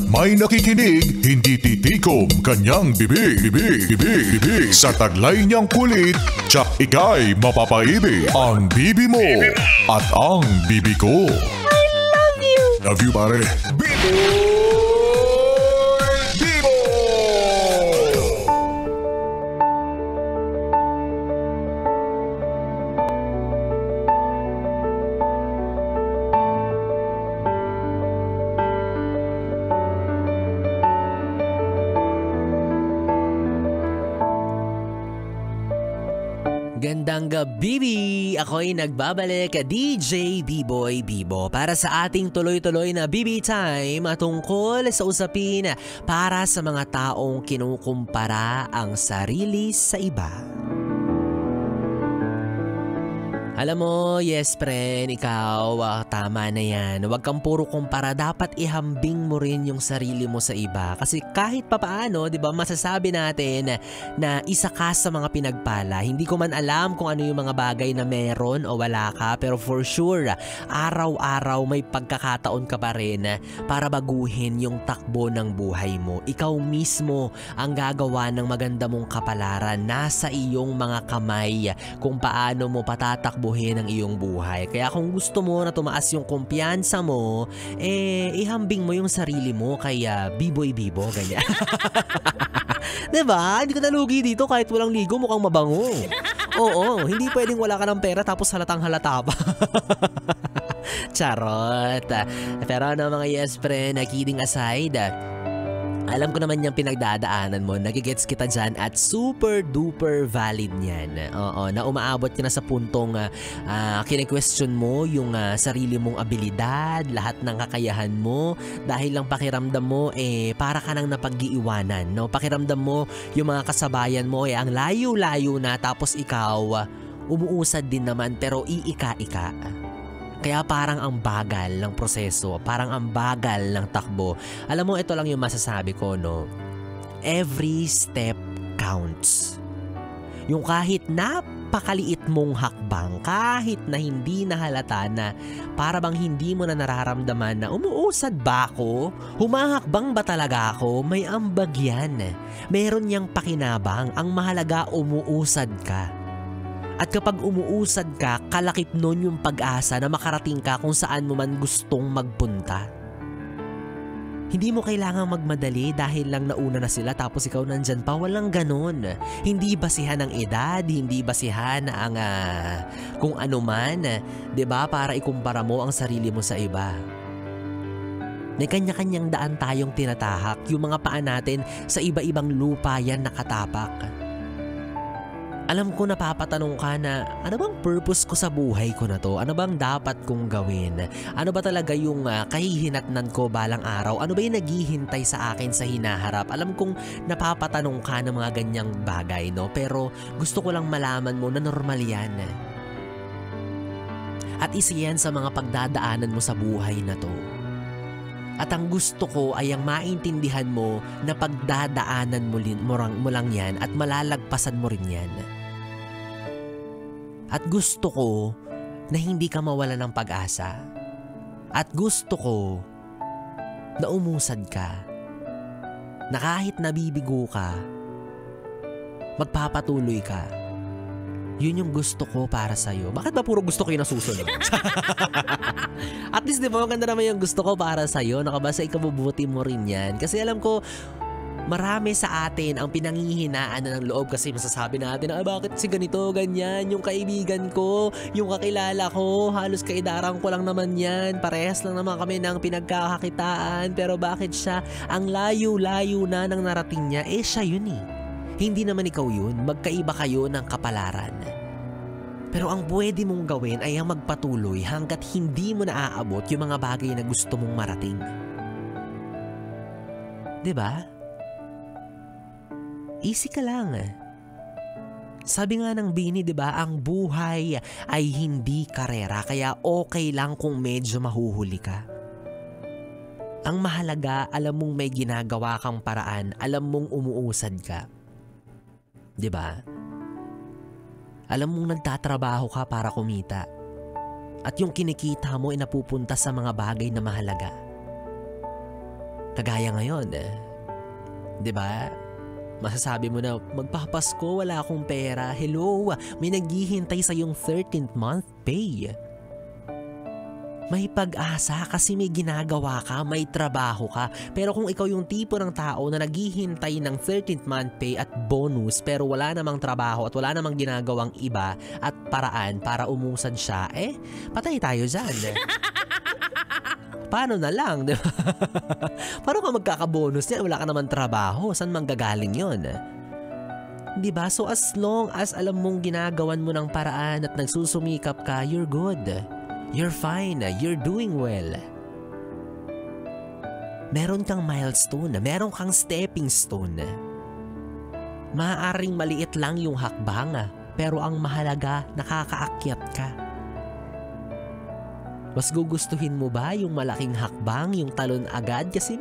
May nakikinig, hindi titikom kanyang bibig. Sa taglay niyang kulit, tsak ika'y mapapaibig. Ang bibi mo at ang bibi ko. I love you! Love you, pare. Bibo! Gandang gabi! Ako'y nagbabalik, DJ B-Boy Bibo, para sa ating tuloy-tuloy na BB Time tungkol sa usapin para sa mga taong kinukumpara ang sarili sa iba. Alam mo, yes friend, ikaw, tama na yan. Huwag kang puro kumpara, dapat ihambing mo rin yung sarili mo sa iba. Kasi kahit papaano, di ba, masasabi natin na isa ka sa mga pinagpala. Hindi ko man alam kung ano yung mga bagay na meron o wala ka, pero for sure, araw-araw may pagkakataon ka pa rin para baguhin yung takbo ng buhay mo. Ikaw mismo ang gagawa ng maganda mong kapalaran. Nasa iyong mga kamay kung paano mo patatakbo ang iyong buhay. Kaya kung gusto mo na tumaas yung kumpiyansa mo, ihambing mo yung sarili mo kay B-Boy Bibo, ganyan. Diba? Hindi ko nalugi dito kahit walang ligo, mukhang mabango. Oo, hindi pwedeng wala ka ng pera tapos halatang halata pa. Charot. Pero ano mga yes friend, kidding aside, alam ko naman yung pinagdadaanan mo, nagigets kita dyan at super duper valid niyan. Oo, na umaabot ka na sa puntong kine-question mo yung sarili mong abilidad, lahat ng kakayahan mo, dahil lang pakiramdam mo para ka nang napag-iiwanan. No? Pakiramdam mo yung mga kasabayan mo ang layo-layo na, tapos ikaw umuusad din naman pero iika-ika. Kaya parang ang bagal ng proseso, parang ang bagal ng takbo. Alam mo, ito lang yung masasabi ko, no? Every step counts. Yung kahit napakaliit mong hakbang, kahit na hindi nahalata na para bang hindi mo na nararamdaman na umuusad ba ako? Humahakbang ba talaga ako? May ambag yan. Meron niyang pakinabang. Ang mahalaga, umuusad ka. At kapag umuusad ka, kalakip nun yung pag-asa na makarating ka kung saan mo man gustong magpunta. Hindi mo kailangang magmadali dahil lang nauna na sila tapos ikaw nandyan pa. Walang ganon. Hindi basihan ang edad, hindi basihan ang kung ano man, 'di ba, para ikumpara mo ang sarili mo sa iba. May kanya-kanyang daan tayong tinatahak. Yung mga paa natin sa iba-ibang lupa yan nakatapak. Alam ko napapatanong ka na, ano bang purpose ko sa buhay ko na to? Ano bang dapat kong gawin? Ano ba talaga yung kahihinatnan ko balang araw? Ano ba yung naghihintay sa akin sa hinaharap? Alam kong napapatanong ka ng mga ganyang bagay, no? Pero gusto ko lang malaman mo na normal yan. At isa yan sa mga pagdadaanan mo sa buhay na to. At ang gusto ko ay ang maintindihan mo na pagdadaanan mo lang yan at malalagpasan mo rin yan. At gusto ko na hindi ka mawala ng pag-asa. At gusto ko na umusad ka. Na kahit nabibigo ka, magpapatuloy ka. Yun yung gusto ko para sa'yo. Bakit ba puro gusto ko yung nasusunod? At least di ba maganda naman yung gusto ko para sa'yo. Nakabasa ikabubuti mo rin yan. Kasi alam ko, marami sa atin ang pinanghihinaan na ng loob kasi masasabi natin na bakit si ganito, ganyan, yung kaibigan ko, yung kakilala ko, halos kaidaran ko lang naman yan, parehas lang naman kami ng pinagkakakitaan, pero bakit siya ang layo-layo na ng narating niya? Siya yun eh. Hindi naman ikaw yun, magkaiba kayo ng kapalaran. Pero ang pwede mong gawin ay ang magpatuloy hanggat hindi mo naaabot yung mga bagay na gusto mong marating. 'Di ba? Easy ka lang. Sabi nga ng Bini, 'di ba, ang buhay ay hindi karera, kaya okay lang kung medyo mahuhuli ka. Ang mahalaga, alam mong may ginagawa kang paraan, alam mong umuusad ka. 'Di ba? Alam mong nagtatrabaho ka para kumita. At yung kinikita mo ay napupunta sa mga bagay na mahalaga. Kagaya ngayon, 'di ba? Masasabi mo na, magpapasko, wala akong pera. Hello, may naghihintay sa yung 13th month pay. May pag-asa kasi may ginagawa ka, may trabaho ka. Pero kung ikaw yung tipo ng tao na naghihintay ng 13th month pay at bonus pero wala namang trabaho at wala namang ginagawang iba at paraan para umusad siya, patay tayo dyan. Paano na lang, diba? Paano ka magkakabonus niya? Wala ka naman trabaho. Saan manggagaling yun? Diba? So as long as alam mong ginagawan mo ng paraan at nagsusumikap ka, you're good. You're fine. You're doing well. Meron kang milestone. Meron kang stepping stone. Maaaring maliit lang yung hakbang, pero ang mahalaga, nakakaakyat ka. Mas gugustuhin mo ba yung malaking hakbang, yung talon agad? Kasi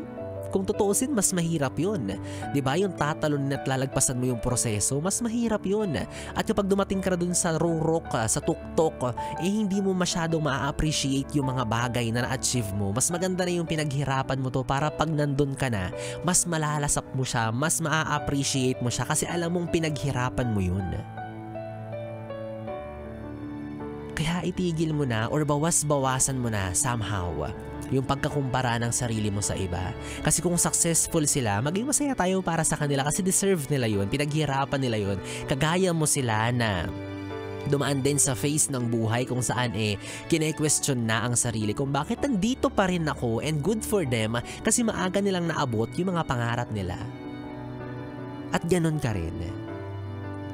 kung tutuusin, mas mahirap yun. Diba? Yung tatalon at lalagpasan mo yung proseso, mas mahirap yun. At kapag dumating ka na dun sa rurok, sa tuktok, hindi mo masyadong ma-appreciate yung mga bagay na na-achieve mo. Mas maganda na yung pinaghirapan mo to para pag nandun ka na, mas malalasap mo siya, mas ma-appreciate mo siya kasi alam mong pinaghirapan mo yun. Kaya itigil mo na or bawas-bawasan mo na somehow yung pagkakumpara ng sarili mo sa iba. Kasi kung successful sila, maging masaya tayo para sa kanila kasi deserve nila yun, pinaghirapan nila yun. Kagaya mo sila na dumaan din sa phase ng buhay kung saan kine-question na ang sarili kung bakit nandito pa rin ako, and good for them kasi maaga nilang naabot yung mga pangarap nila. At ganon ka rin.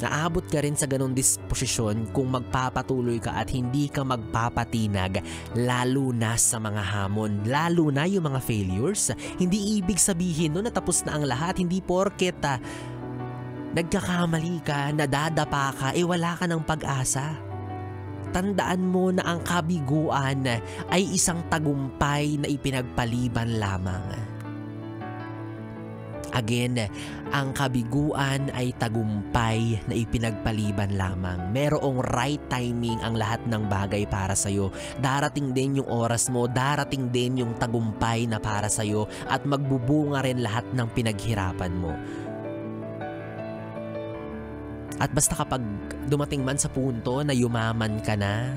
Naabot ka rin sa ganong disposisyon kung magpapatuloy ka at hindi ka magpapatinag, lalo na sa mga hamon, lalo na yung mga failures. Hindi ibig sabihin no na tapos na ang lahat, hindi porket nagkakamali ka, nadadapa ka, wala ka ng pag-asa. Tandaan mo na ang kabiguan ay isang tagumpay na ipinagpaliban lamang. Again, ang kabiguan ay tagumpay na ipinagpaliban lamang. Merong right timing ang lahat ng bagay para sa'yo. Darating din yung oras mo, darating din yung tagumpay na para sa'yo at magbubunga rin lahat ng pinaghirapan mo. At basta kapag dumating man sa punto na yumaman ka na,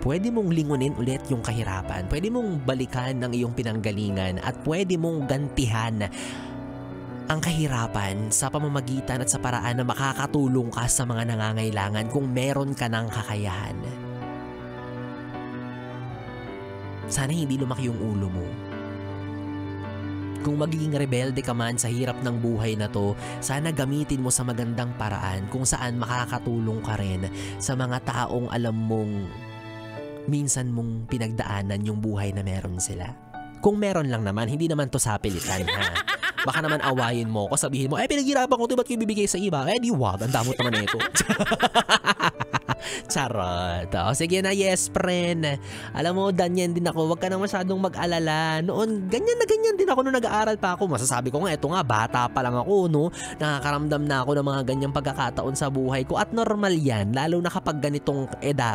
pwede mong lingunin ulit yung kahirapan. Pwede mong balikan ng iyong pinanggalingan at pwede mong gantihan ang kahirapan sa pamamagitan at sa paraan na makakatulong ka sa mga nangangailangan kung meron ka ng kakayahan. Sana hindi lumaki yung ulo mo. Kung magiging rebelde ka man sa hirap ng buhay na to, sana gamitin mo sa magandang paraan kung saan makakatulong ka rin sa mga taong alam mong minsan mong pinagdaanan yung buhay na meron sila. Kung meron lang naman, hindi naman to sapilitan, ha? Baka naman awayin mo ko, sabihin mo, pinaghirapan ko to, ba't ko ibibigay sa iba? Di wag, ang damot naman ito. Charot. Sige na, yes, friend. Alam mo, danyan din ako. Huwag ka nang masyadong mag-alala. Noon, ganyan na ganyan din ako nung nag-aaral pa ako. Masasabi ko nga, eto nga, bata pa lang ako, no? Nakakaramdam na ako ng mga ganyang pagkakataon sa buhay ko. At normal yan, lalo na kapag ganitong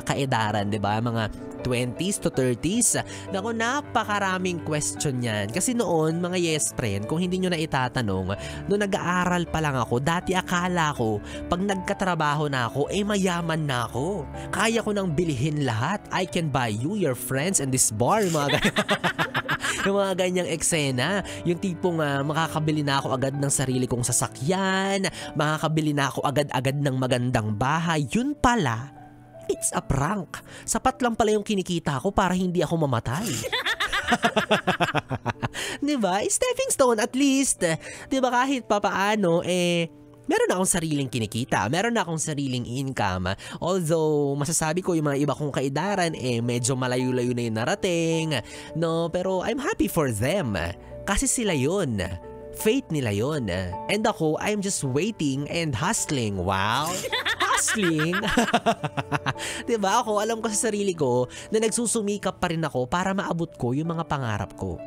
kaedaran, di ba? Mga 20s to 30s. Naku, napakaraming question yan. Kasi noon, mga yes, friend, kung hindi nyo na itatanong, noong nag-aaral pa lang ako, dati akala ko, pag nagkatrabaho na ako, mayaman na ako. Kaya ko nang bilhin lahat. I can buy you, your friends, and this bar. Yung mga ganyang eksena. Yung tipong makakabili na ako agad ng sarili kong sasakyan, makakabili na ako agad-agad ng magandang bahay. Yun pala, it's a prank. Sapat lang pala yung kinikita ko para hindi ako mamatay. Diba? Stepping stone at least. Diba kahit papaano, meron akong sariling kinikita, meron akong sariling income. Although, masasabi ko yung mga iba kong kaedaran, medyo malayo-layo na yung narating. No, pero I'm happy for them. Kasi sila yun. Fate nila yun. And ako, I'm just waiting and hustling. Wow! Hustling? Diba? Ako, alam ko sa sarili ko na nagsusumikap pa rin ako para maabot ko yung mga pangarap ko.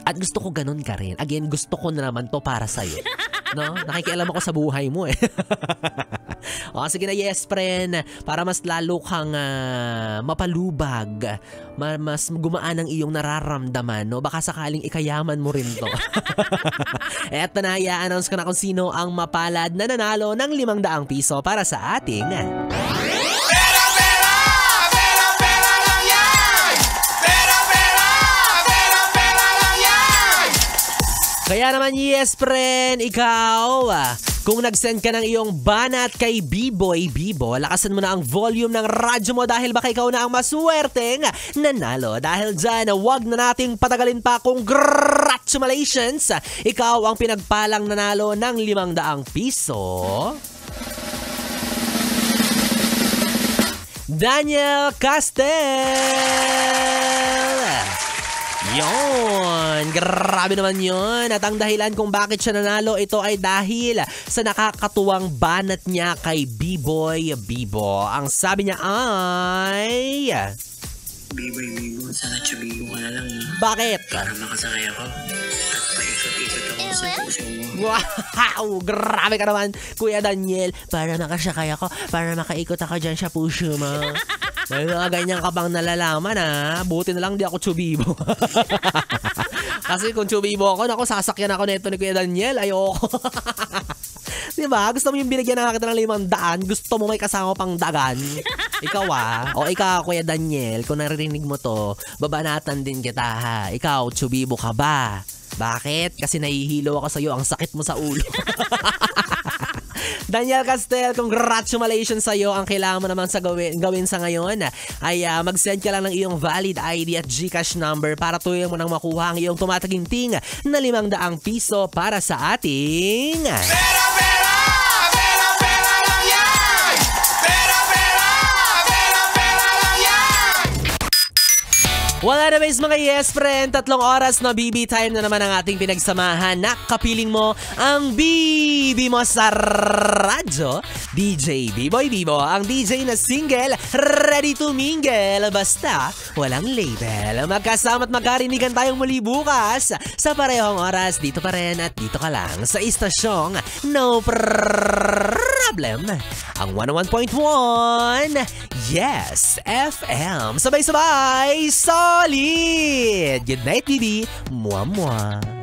At gusto ko ganun ka rin. Again, gusto ko na naman to para sa'yo. No? Nakikialam ako sa buhay mo O sige na yes friend, para mas lalo kang mapalubag, mas gumaan ang iyong nararamdaman, no? Baka sakaling ikayaman mo rin to. Eto na, i-announce ko na kung sino ang mapalad na nanalo ng 500 piso para sa ating Kaya naman yes friend, ikaw, kung nag-send ka ng iyong banat kay B-Boy Bibo, lakasan mo na ang volume ng radyo mo dahil baka ikaw na ang maswerteng nanalo. Dahil dyan, wag na nating patagalin pa. Congratulations! Ikaw ang pinagpalang nanalo ng 500 piso. Daniel Castel! Yon, grabe naman yon. At ang dahilan kung bakit siya nanalo, ito ay dahil sa nakakatuwang banat niya kay B-Boy Bibo. Ang sabi niya ay... B-Boy Bibo, sana chubibo ka na lang. Bakit? Para makasakay ako at paikot-ikot ako sa puso mo. Wow, grabe ka naman, Kuya Daniel. Para makasakay ako, para makaikot ako dyan sa puso mo. May mga ganyan ka bang nalalaman buti na lang di ako chubibo. Kasi kung chubibo ako, naku, sasakyan ako nito ni Kuya Daniel. Ayoko. Diba? Gusto mo yung binigyan na kita ng 500, gusto mo may kasama pang dagan. Ikaw o ikaw Kuya Daniel, kung narinig mo to, babanatan din kita ha. Ikaw, chubibo ka ba? Bakit? Kasi nahihilo ako sa'yo, ang sakit mo sa ulo. Daniel Castel, congratulations sa'yo. Ang kailangan mo naman sa gawin sa ngayon ay mag-send ka lang ng iyong valid ID at GCash number para tuloy mo nang makuha ang iyong tumataginting na 500 piso para sa ating... Well, anyways mga yes friend, 3 oras na BB time na naman ang ating pinagsamahan. Nakapiling mo ang BB mo sa radyo. DJ B-Boy Bibo, ang DJ na single, ready to mingle. Basta walang label. Magkasama at magkarinigan tayong muli bukas sa parehong oras. Dito pa rin at dito ka lang sa istasyong No Problem. Ang 101.1 Yes FM. Sabay-sabay, solid! Good night, BB. Mwah-mwah.